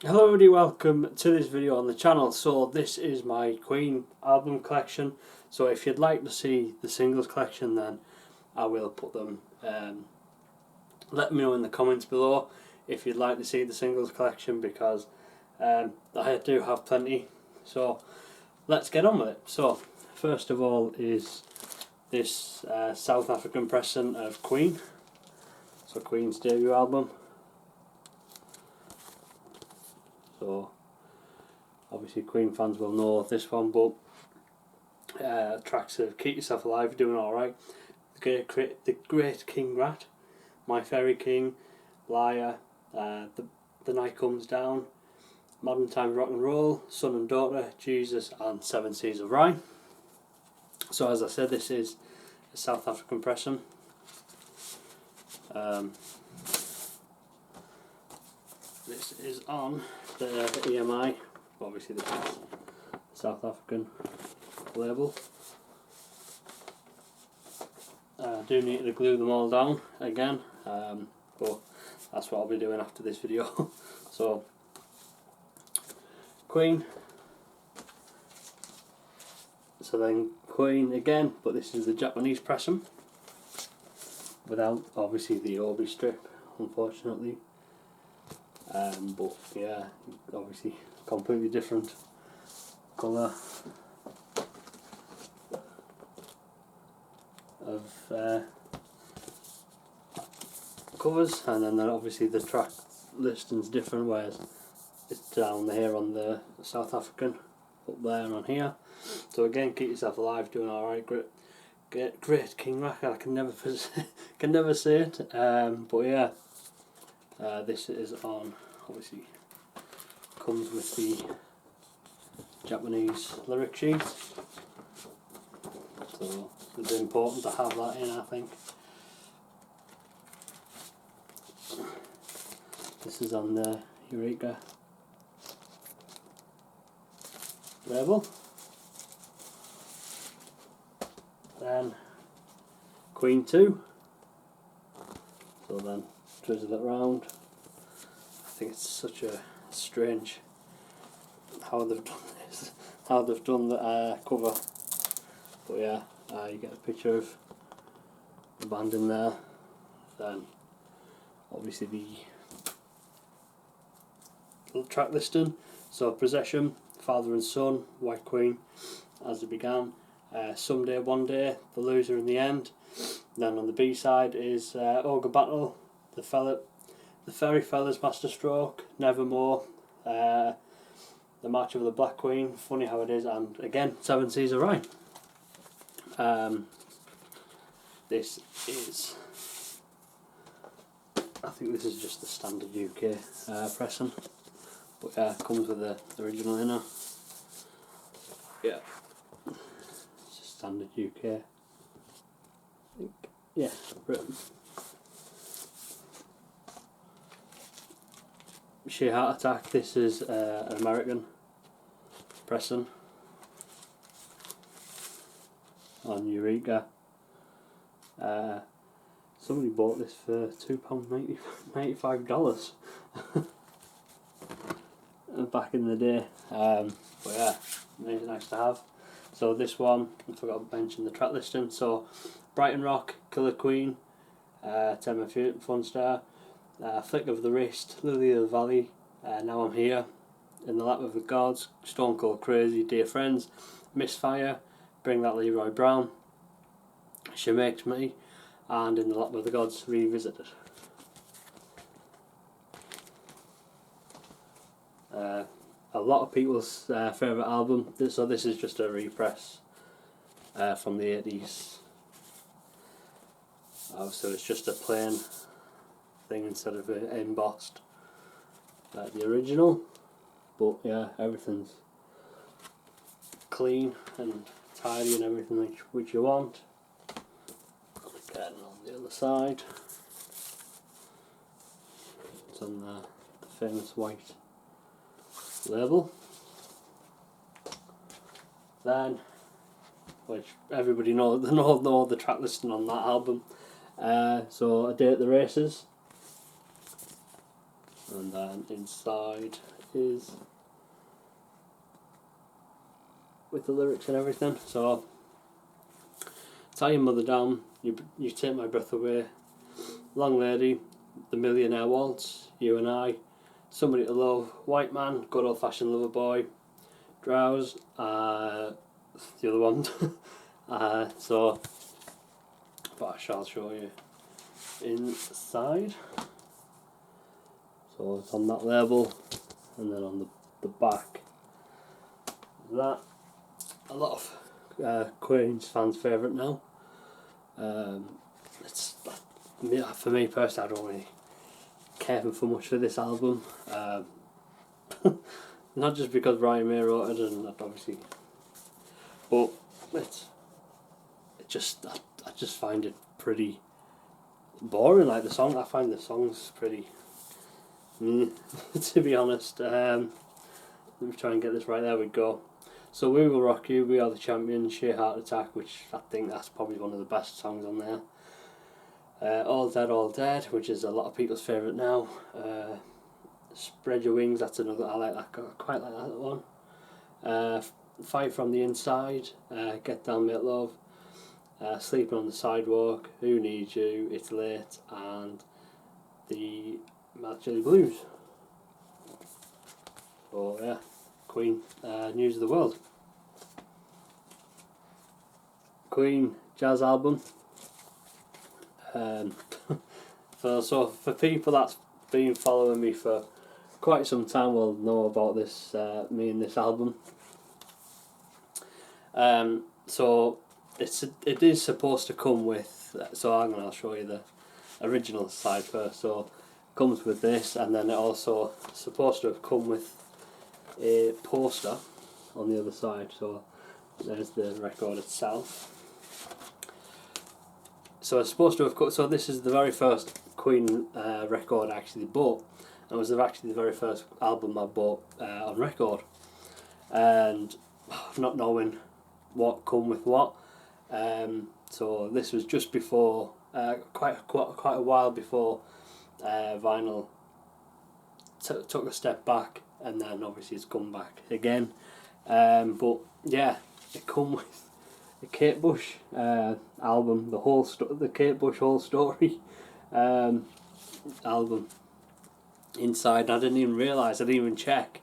Hello everybody, welcome to this video on the channel. So this is my Queen album collection. So if you'd like to see the singles collection, then I will put them. Let me know in the comments below if you'd like to see the singles collection, because I do have plenty. So let's get on with it. So first of all is this South African pressing of Queen. So Queen's debut album. So obviously Queen fans will know this one, but tracks of Keep Yourself Alive, Doing Alright, the Great King Rat, My Fairy King, Liar, the Night Comes Down, Modern Times Rock and Roll, Son and Daughter, Jesus, and Seven Seas of Rhye. So as I said, this is a South African pressing. This is on the EMI, obviously this is South African label. I do need to glue them all down again, but that's what I'll be doing after this video. So Queen, so then Queen again, but this is the Japanese pressing without obviously the Obi strip, unfortunately. But yeah, obviously completely different colour of covers, and then obviously the track listing's different, whereas it's down here on the South African, up there and on here. So again, Keep Yourself Alive, Doing Alright, Great King Rat. I can never say it, but yeah, this is on, obviously comes with the Japanese lyric sheet, so it's important to have that in, I think. This is on the Eureka label. Then Queen 2, so then twizzle it round. I think it's such a strange how they've done this, how they've done the cover, but yeah, you get a picture of the band in there. Then obviously the little track listing. So Possession, Father and Son, White Queen, As They Began, Someday, One Day, The Loser in the End. Then on the B side is Ogre Battle, The Fairy Fellas, Master Stroke, Nevermore, The March of the Black Queen, Funny How It Is, and again Seven Seas of Rhye. This is, I think this is just the standard UK pressing, but yeah, it comes with the original inner. Yeah, it's just standard UK. I think, yeah, Britain. Sheer Heart Attack, this is an American pressing on Eureka. Somebody bought this for $2.95 back in the day, but yeah, nice to have. So this one, I forgot to mention the track listing. So Brighton Rock, Killer Queen, Tell Me Fun Star, Flick of the Wrist, Lily of the Valley, Now I'm Here, In the Lap of the Gods, Stone Cold Crazy, Dear Friends, Misfire, Bring That Leroy Brown, She Makes Me, and In the Lap of the Gods Revisited. A lot of people's favourite album, so this is just a repress from the 80s. So it's just a plain thing instead of embossed like the original, but yeah, everything's clean and tidy and everything which you want. Again, on the other side, it's on the famous white label. Then, which everybody knows, they know the track listing on that album. So A Day at the Races, and then inside is with the lyrics and everything. So, tie your mother down, you take my breath away, long lady, the millionaire waltz, you and I, somebody to love, white man, good old fashioned lover boy, drowse, the other one. So, but I shall show you inside. So it's on that label, and then on the back, that a lot of Queen's fans' favourite now. It's for me personally, I don't really care for much for this album. Not just because Brian May wrote it, and obviously, but I just find it pretty boring. Like I find the songs pretty. To be honest, let me try and get this right. There we go. So We Will Rock You, We Are the Champions, Sheer Heart Attack, which I think that's probably one of the best songs on there. All Dead, which is a lot of people's favourite now. Spread Your Wings, that's another. I like that. I quite like that one. Fight From the Inside, Get Down, Make Love, Sleeping on the Sidewalk, Who Needs You, It's Late, and the Mad Chili Blues. So yeah, Queen, News of the World. Queen jazz album. So for people that's been following me for quite some time will know about this, me and this album. So it is supposed to come with. So I'll show you the original side first. So comes with this, and then it also supposed to have come with a poster on the other side. So there's the record itself. So it's supposed to have. So this is the very first Queen record I actually bought. It was actually the very first album I bought on record, and not knowing what come with what. So this was just before, quite a while before vinyl took a step back, and then obviously it's come back again. But yeah, it come with the Kate Bush album, the Kate Bush Whole Story album inside. I didn't even realise. I didn't even check.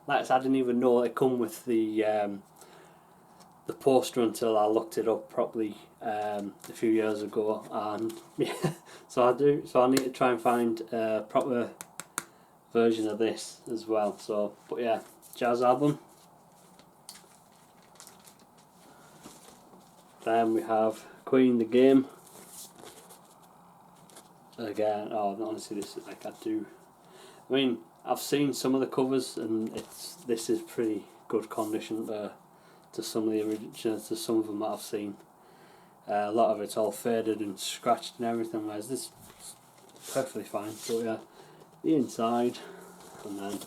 I didn't even know it come with the poster until I looked it up properly a few years ago, and yeah, so I need to try and find a proper version of this as well. So, but yeah, jazz album. Then we have Queen the Game. Again, honestly, this is I mean, I've seen some of the covers, and this is pretty good condition to some of the originals, to some of them that I've seen. A lot of it's all faded and scratched and everything, whereas this is perfectly fine. But yeah, the inside, and then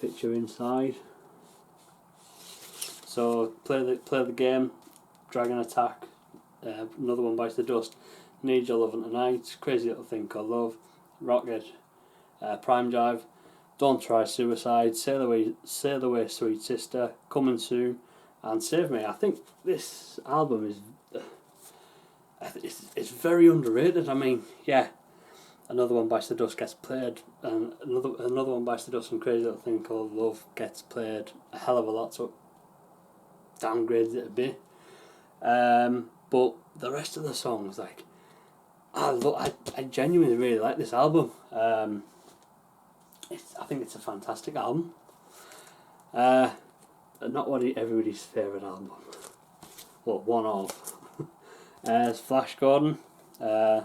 picture inside. So play the game, Dragon Attack, Another One Bites the Dust, Need Your Lovin' Tonight, Crazy Little Thing Called Love, Rocket, Prime Jive, Don't Try Suicide, Sail Away Sweet Sister, Coming Soon, and Save Me. I think this album is it's very underrated. I mean, yeah, Another One Bites the Dust gets played, and another One Bites the Dust and Crazy Little Thing Called Love gets played a hell of a lot, so it downgrades it a bit. But the rest of the songs, like, I genuinely really like this album. I think it's a fantastic album. Not everybody's favourite album. Well, one of. It's Flash Gordon. I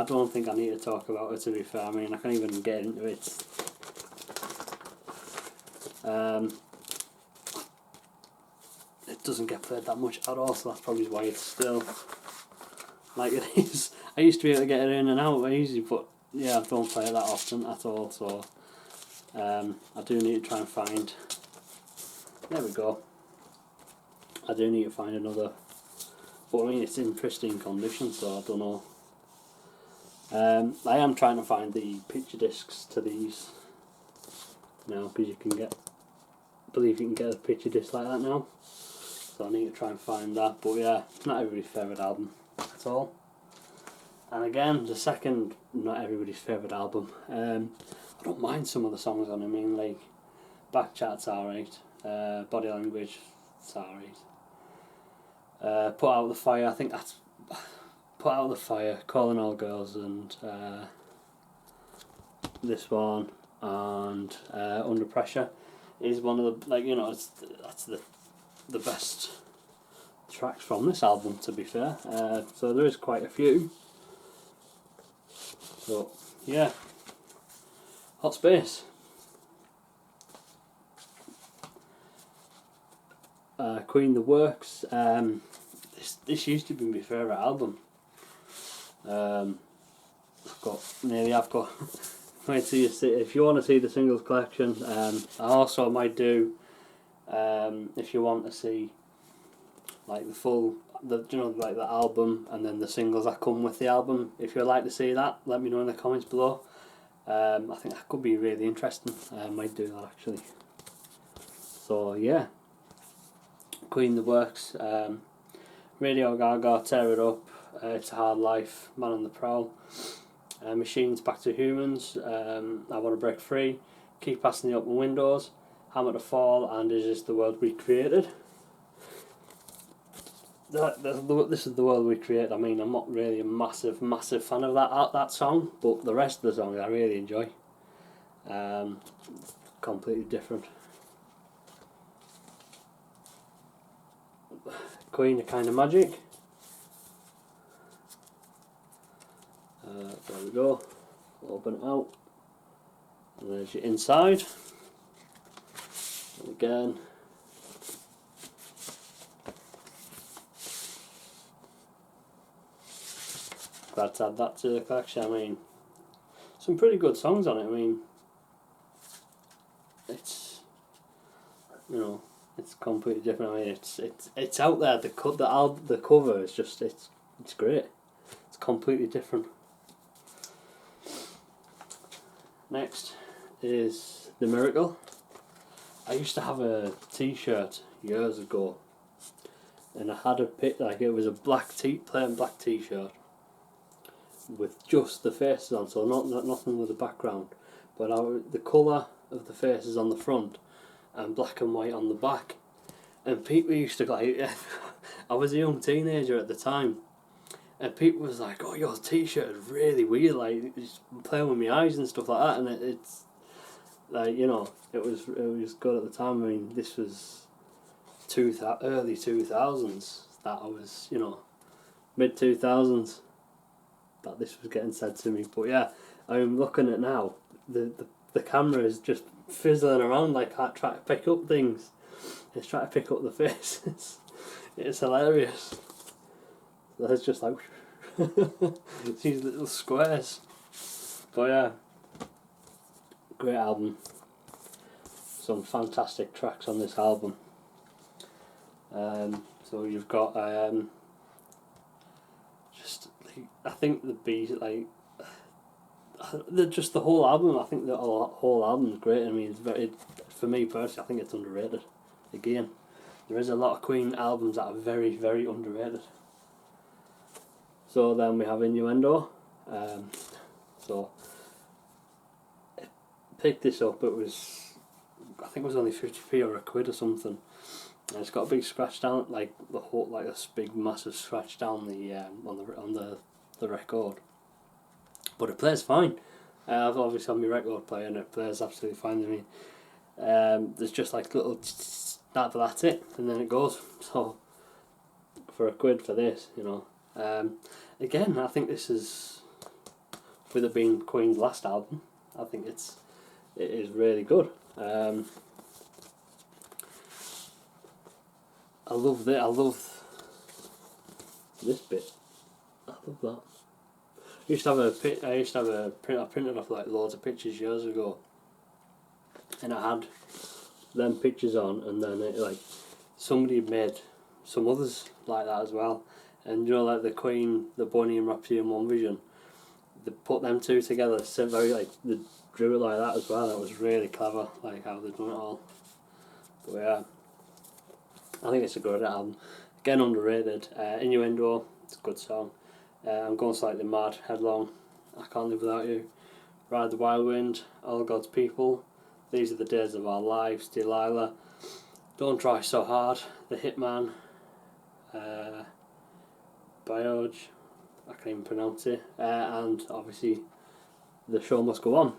don't think I need to talk about it, to be fair. I mean, I can't even get into it. It doesn't get played that much at all, so that's probably why it's still like it is. I used to be able to get it in and out easy, but yeah, I don't play it that often at all, so I do need to try and find. There we go. I do need to find another But I mean, it's in pristine condition, so I don't know. I am trying to find the picture discs to these now, because you can get, I believe you can get a picture disc like that now. So I need to try and find that. But yeah, not everybody's favourite album at all. And again, the second not everybody's favourite album. I don't mind some of the songs on it. I mean, like Backchat's alright. Body Language, it's alright. Put Out the Fire, I think that's Put Out the Fire, Calling All Girls, and this one, and Under Pressure is one of the, like, you know, that's the best tracks from this album, to be fair. So there is quite a few. So yeah, Hot Space. Queen, The Works. This used to be my favourite album. I've got wait till you see, if you want to see the singles collection. I also might do, if you want to see like the full, like the album and then the singles that come with the album. If you'd like to see that, let me know in the comments below. I think that could be really interesting. I might do that actually. So yeah, Queen, The Works, Radio Gaga, Tear It Up, It's a Hard Life, Man on the Prowl, Machines, Back to Humans, I Want to Break Free, Keep Passing the Open Windows, Hammer to Fall, and Is This the World We Created? This is the world we created. I mean, I'm not really a massive fan of that song, but the rest of the songs I really enjoy. Completely different. Queen, A Kind of Magic. There we go. Open it out. And there's your inside. And again. Glad to add that to the collection. I mean, some pretty good songs on it. I mean, it's, you know, it's completely different. I mean, it's out there. The cover is just it's great. It's completely different. Next is The Miracle. I used to have a T-shirt years ago, and I had a pic, like it was a plain black T-shirt with just the faces on, so not nothing with the background, but the colour of the faces on the front and black and white on the back. And people used to like, I was a young teenager at the time, and people was like, "Oh, your T-shirt is really weird, like it's playing with my eyes and stuff like that." And it's like, you know, it was good at the time. I mean, this was early 2000s that I was, you know, mid 2000s that this was getting said to me. But yeah, I'm looking at now, the camera is just fizzling around like that, trying to pick up things. It's trying to pick up the faces. It's hilarious. That's just like these little squares. But yeah, great album. Some fantastic tracks on this album. So you've got just like, I think the beat, like just the whole album. I think the whole album is great. I mean, it's very, for me personally, I think it's underrated. Again, there is a lot of Queen albums that are very, very underrated. So then we have Innuendo. So I picked this up. It was, I think it was only 50p or a quid or something. And it's got a big scratch down, like the whole, like this big massive scratch down the on the record. But it plays fine. I've obviously got my record player and it plays absolutely fine to me. There's just like little but that's it, and then it goes. So for a quid for this, you know. Again, I think this is, with it being Queen's last album, I think it is really good. I love this bit. I love that. I printed off like loads of pictures years ago, and I had them pictures on, and then it, like, somebody made some others like that as well, and you know, like the Queen, the Bunny and Rhapsody in One Vision, they put them two together, so very like, they drew it like that as well. That was really clever, like how they've done it all. But yeah, I think it's a good album. Again, underrated. Innuendo, it's a good song. I'm Going Slightly Mad, Headlong, I Can't Live Without You, Ride the Wild Wind, All God's People, These Are the Days of Our Lives, Delilah, Don't Try So Hard, The Hitman, Bioj, I can't even pronounce it, and obviously The Show Must Go On.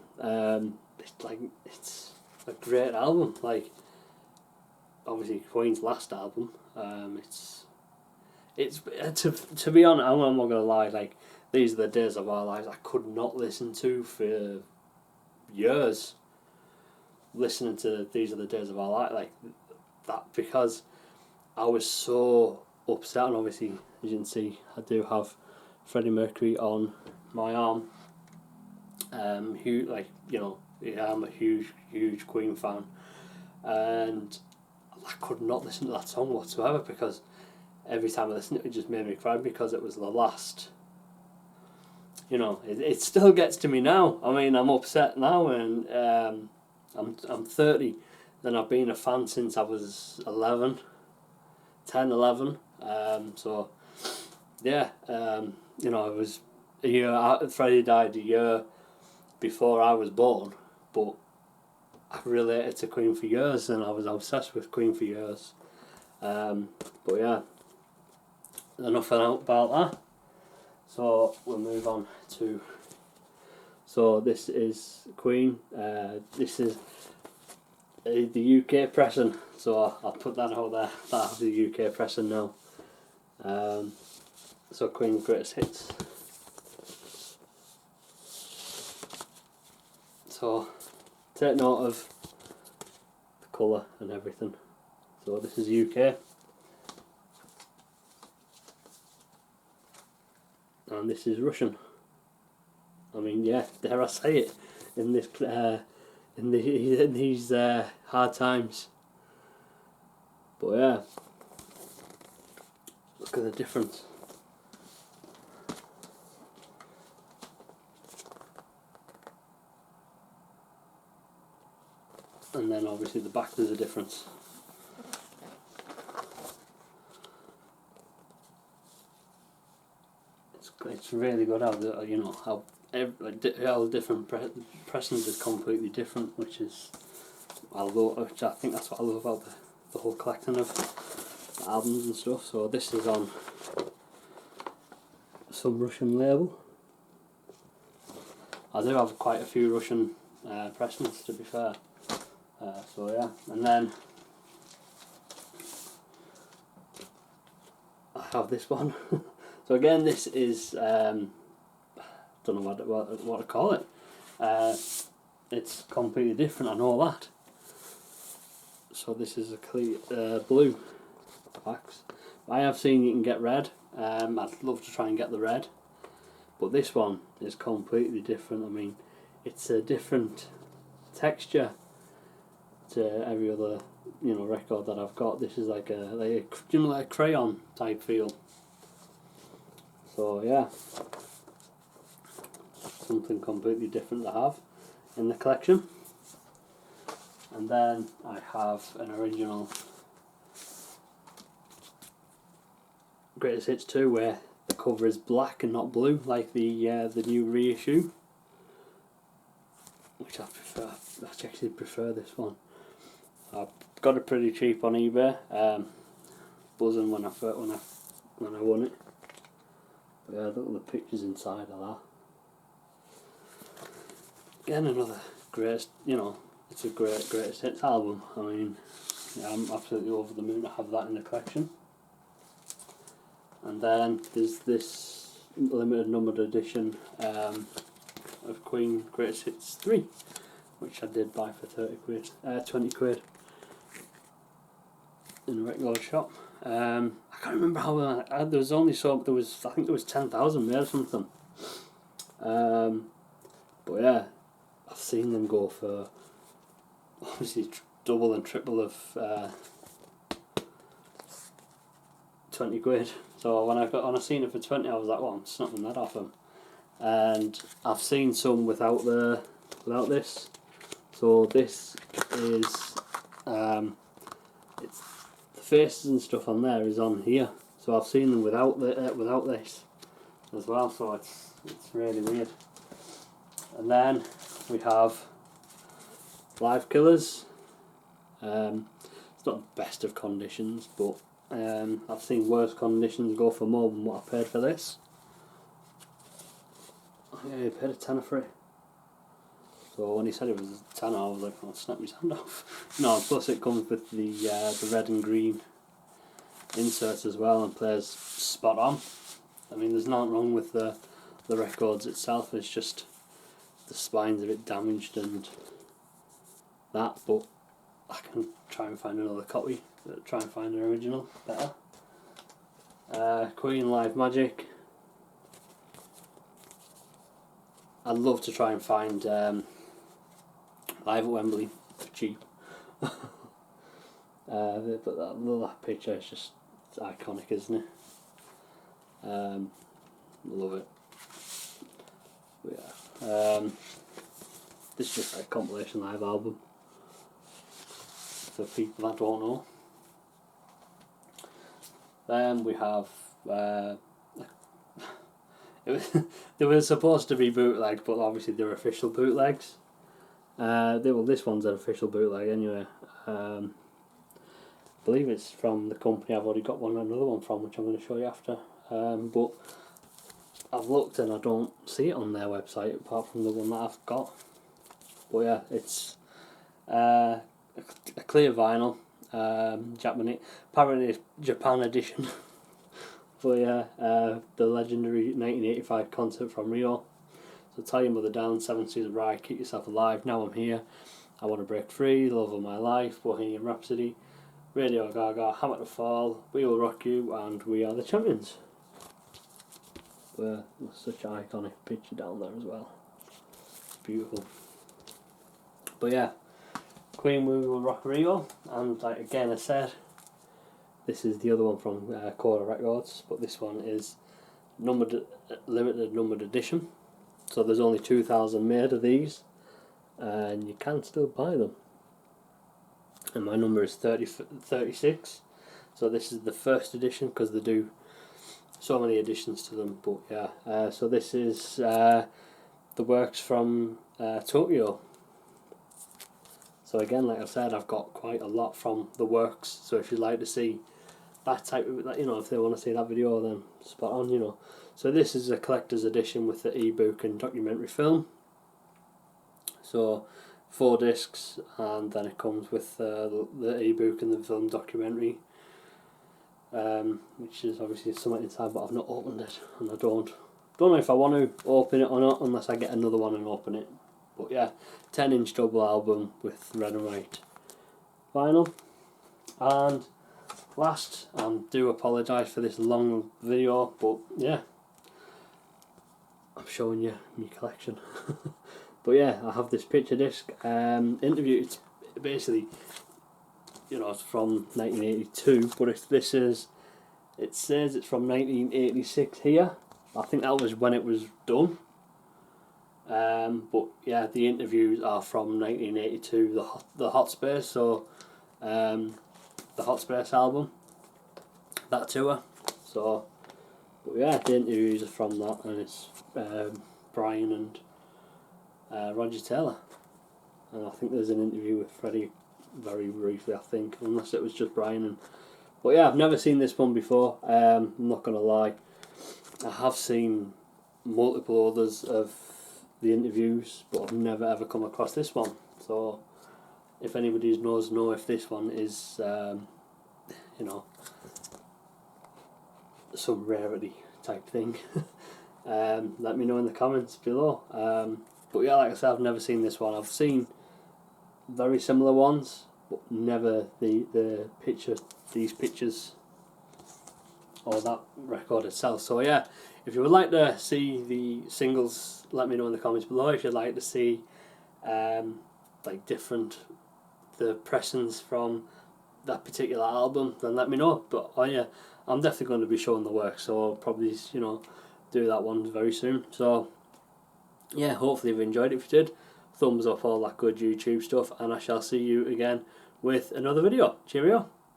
It's a great album. Like, obviously Queen's last album. It's to be honest, I'm not gonna lie. Like, These Are the Days of Our Lives, I could not listen to for years. Listening to These Are the Days of Our Lives, like that, because I was so upset. And obviously, as you can see, I do have Freddie Mercury on my arm. I'm a huge Queen fan, and I could not listen to that song whatsoever, because every time I listened to it, it just made me cry, because it was the last. It still gets to me now. I mean, I'm upset now, and I'm 30, and I've been a fan since I was 11. So yeah, it was a year. Freddie died a year before I was born, but I've related to Queen for years, and I was obsessed with Queen for years. But yeah, enough about that. So we'll move on to. So this is Queen. This is the UK pressing. So I'll put that out there. That I have the UK pressing now. So Queen's greatest hits. So take note of the colour and everything. So this is UK. And this is Russian. I mean, yeah, dare I say it, in this in these hard times. But yeah, look at the difference. And then obviously the back, there's a difference. It's really good how how different pressings is completely different, which I think that's what I love about the whole collecting of the albums and stuff. So this is on some Russian label. I do have quite a few Russian pressings, to be fair. So yeah, and then I have this one. So again, this is don't know what to call it. It's completely different, I know that. So this is a clear blue wax. I have seen you can get red. I'd love to try and get the red, but this one is completely different. I mean, it's a different texture to every other record that I've got. This is like a crayon type feel. So yeah, something completely different to have in the collection. And then I have an original Greatest Hits 2, where the cover is black and not blue, like the new reissue, which I prefer. I actually prefer this one. I got it pretty cheap on eBay. Buzzing when I won it. But yeah, look at the pictures inside of that. Again, another greatest. It's a greatest hits album. I mean, yeah, I'm absolutely over the moon to have that in the collection. And then there's this limited numbered edition of Queen Greatest Hits 3, which I did buy for 20 quid in a regular shop. I can't remember how I think there was 10,000 made or something. But yeah, I've seen them go for obviously double and triple of 20 quid. So when I seen it for 20, I was like, well, I'm snapping that off him. And I've seen some without this. So this is it's the faces and stuff on there is on here. So I've seen them without this as well. So it's really weird. And then we have Live Killers. It's not the best of conditions, but I've seen worse conditions go for more than what I paid for this. Yeah, I paid a tenner for it. So when he said it was a tenner, I was like, I'll snap his hand off. No, plus it comes with the red and green inserts as well, and plays spot on. I mean, there's nothing wrong with the records itself, it's just the spine's a bit damaged and that, but I can try and find another copy, try and find an original better. Queen Live Magic. I'd love to try and find Live at Wembley for cheap. But that picture is just iconic, isn't it? Love it. But yeah, this is just a compilation live album for people that don't know. Then we have they were supposed to be bootlegs, but obviously they're official bootlegs. This one's an official bootleg anyway. I believe it's from the company I've already got another one from, which I'm going to show you after. But I've looked and I don't see it on their website apart from the one that I've got. But yeah, it's a clear vinyl, Japanese, apparently Japan edition. But yeah, the legendary 1985 concert from Rio. So Tie Your Mother Down, 7 Seas of Rye, Keep Yourself Alive, Now I'm Here, I Want to Break Free, Love of My Life, Bohemian Rhapsody, Radio Gaga, Hammer to Fall, We Will Rock You, and We Are the Champions. There's such an iconic picture down there as well. It's beautiful. But yeah, Queen, We Will Rock Rio, and like again I said, this is the other one from Coda Records, but this one is limited numbered edition. So there's only 2,000 made of these, and you can still buy them. And my number is 36. So this is the first edition because they do so many editions to them. But yeah, so this is the works from Tokyo. So again, like I said, I've got quite a lot from the works. So if you'd like to see that type of, you know, if they want to see that video, then spot on, you know. So this is a collector's edition with the ebook and documentary film. So 4 discs, and then it comes with the ebook and the film documentary, which is obviously something inside, but I've not opened it, and I don't know if I want to open it or not unless I get another one and open it. But yeah, 10-inch double album with red and white vinyl. And last, I do apologise for this long video, but yeah, I'm showing you my collection. But yeah, I have this picture disc interview. It's basically, you know, it's from 1982, but it says it's from 1986 here. I think that was when it was done. But yeah, the interviews are from 1982, the Hot Space, so the Hot Space album, that tour. So, but yeah, the interviews are from that, and it's Brian and Roger Taylor, and I think there's an interview with Freddie very briefly, I think, unless it was just Brian. And but yeah, I've never seen this one before. I'm not gonna lie, I have seen multiple others of the interviews, but I've never ever come across this one. So if anybody knows if this one is you know, some rarity type thing, let me know in the comments below. But yeah, like I said, I've never seen this one. I've seen very similar ones, but never these pictures or that record itself. So yeah, if you would like to see the singles, let me know in the comments below. If you'd like to see like the pressings from that particular album, then let me know. But oh yeah, I'm definitely going to be showing the work, so I'll probably, you know, do that one very soon. So yeah, hopefully you've enjoyed it. If you did, thumbs up, all that good YouTube stuff, and I shall see you again with another video. Cheerio.